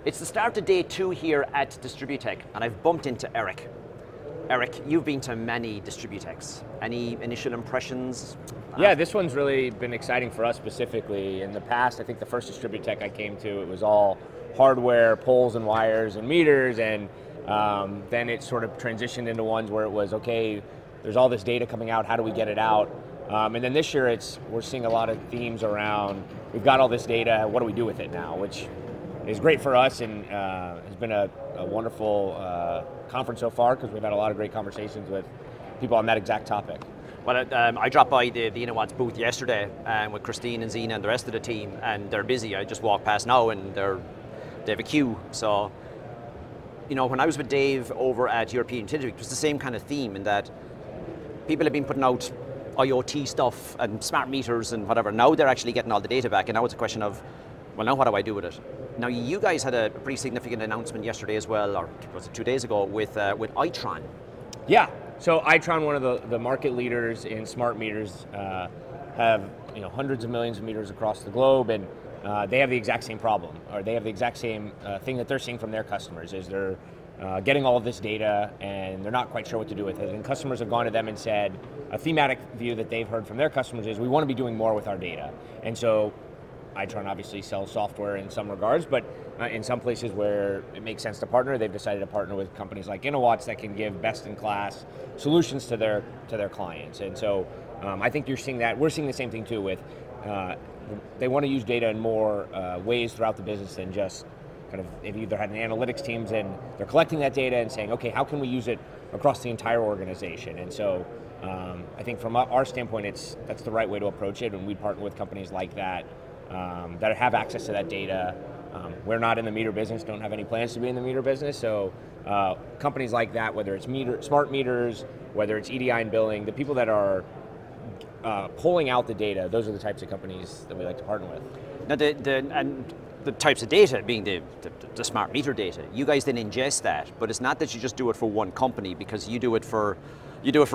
It's the start of day 2 here at DistribuTECH, and I've bumped into Eric. Eric, you've been to many DistribuTECHs. Any initial impressions? Yeah, this one's really been exciting for us specifically. In the past, I think the first DistribuTECH I came to, it was all hardware, poles and wires and meters, and then it sort of transitioned into ones where it was, okay, there's all this data coming out, how do we get it out? And then this year, we're seeing a lot of themes around, we've got all this data, what do we do with it now? Which is great for us and has been a wonderful conference so far because we've had a lot of great conversations with people on that exact topic. Well, I dropped by the Innowatts booth yesterday with Christine and Zena and the rest of the team, and they're busy. I just walked past now and they have a queue. So, you know, when I was with Dave over at European Utility Week, it was the same kind of theme in that people have been putting out IoT stuff and smart meters and whatever. Now they're actually getting all the data back, and now it's a question of, well, now what do I do with it? Now, you guys had a pretty significant announcement yesterday as well, or was it 2 days ago, with Itron? Yeah, so Itron, one of the market leaders in smart meters, have hundreds of millions of meters across the globe, and they have the exact same problem, or they have the exact same thing that they're seeing from their customers, is they're getting all of this data and they're not quite sure what to do with it. And customers have gone to them and said, a thematic view that they've heard from their customers is, we want to be doing more with our data. And so Itron obviously sells software in some regards, but in some places where it makes sense to partner, they've decided to partner with companies like Innowatts that can give best-in-class solutions to their clients. And so I think you're seeing that. We're seeing the same thing too with, they want to use data in more ways throughout the business than just kind of, they've either had an analytics teams and they're collecting that data and saying, okay, how can we use it across the entire organization? And so I think from our standpoint, that's the right way to approach it, and we partner with companies like that that have access to that data. We're not in the meter business, don't have any plans to be in the meter business, so companies like that, whether it's smart meters, whether it's EDI and billing, the people that are pulling out the data, those are the types of companies that we like to partner with. Now, the types of data being the smart meter data, you guys then ingest that, but it's not that you just do it for one company, because you do it for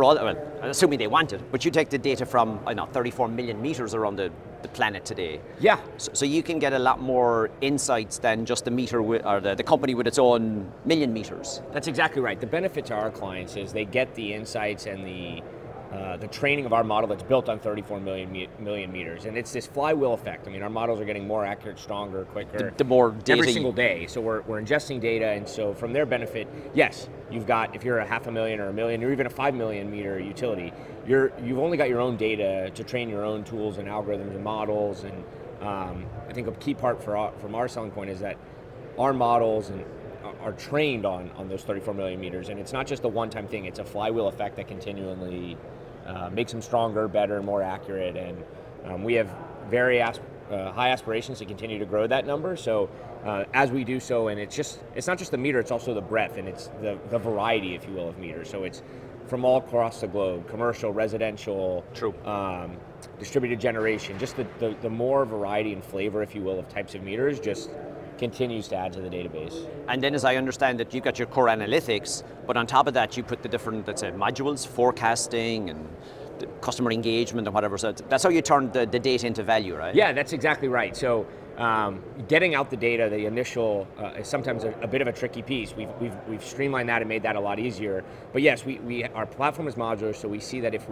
all, well, assuming they want it, but you take the data from, I don't know, 34 million meters around the planet today. Yeah. So you can get a lot more insights than just the meter or the company with its own million meters. That's exactly right. The benefit to our clients is they get the insights and the training of our model that's built on 34 million meters, and it's this flywheel effect. I mean, our models are getting more accurate, stronger, quicker. The more data every single day. So we're ingesting data, and so from their benefit, yes, you've got, if you're a 500,000 or 1 million or even a 5 million meter utility, you've only got your own data to train your own tools and algorithms and models. And I think a key part from our selling point is that our models are trained on those 34 million meters, and it's not just a one-time thing. It's a flywheel effect that continually makes them stronger, better, more accurate, and we have very high aspirations to continue to grow that number. So as we do so, and it's not just the meter, it's also the breadth, and it's the variety, if you will, of meters. So it's from all across the globe, commercial, residential, true, distributed generation, just the more variety and flavor, if you will, of types of meters just continues to add to the database. And then, as I understand it, you've got your core analytics, but on top of that you put the different, let's say, modules, forecasting and the customer engagement and whatever. So that's how you turn the data into value, right? Yeah, that's exactly right. So getting out the data, the initial, is sometimes a bit of a tricky piece. We've streamlined that and made that a lot easier. But yes, our platform is modular, so we see that if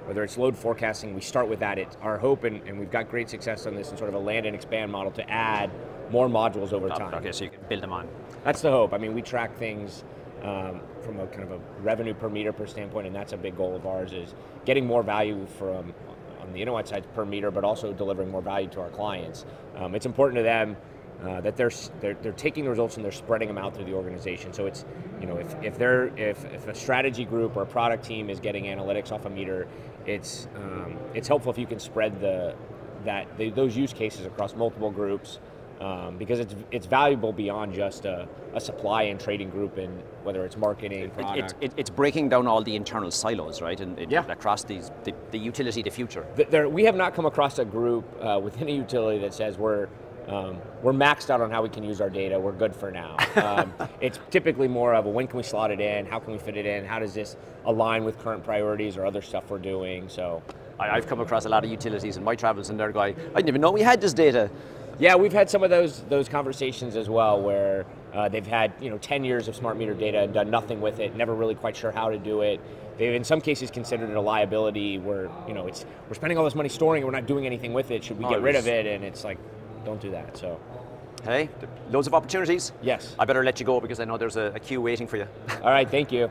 whether it's load forecasting, we start with that. It's our hope, and we've got great success on this in sort of a land and expand model to add more modules over time. Okay, so you can build them on. That's the hope. I mean, we track things from a kind of a revenue per meter per standpoint, and that's a big goal of ours, is getting more value from on the Innowatts side per meter, but also delivering more value to our clients. It's important to them that they're taking the results and they're spreading them out through the organization. So it's, if a strategy group or a product team is getting analytics off a meter, it's helpful if you can spread those use cases across multiple groups, because it's valuable beyond just a supply and trading group, and whether it's marketing, product. It's breaking down all the internal silos, right? Yeah. Across the utility, the future. We have not come across a group within a utility that says we're maxed out on how we can use our data, we're good for now. It's typically more of a, when can we slot it in, how can we fit it in, how does this align with current priorities or other stuff we're doing. So I've come across a lot of utilities in my travels, and they're going, I didn't even know we had this data. Yeah, we've had some of those conversations as well, where they've had 10 years of smart meter data and done nothing with it, never really quite sure how to do it. They've in some cases considered it a liability, where we're spending all this money storing it, we're not doing anything with it. Should we get rid of it? And it's like, don't do that. So. Hey, loads of opportunities. Yes. I better let you go because I know there's a queue waiting for you. All right, thank you.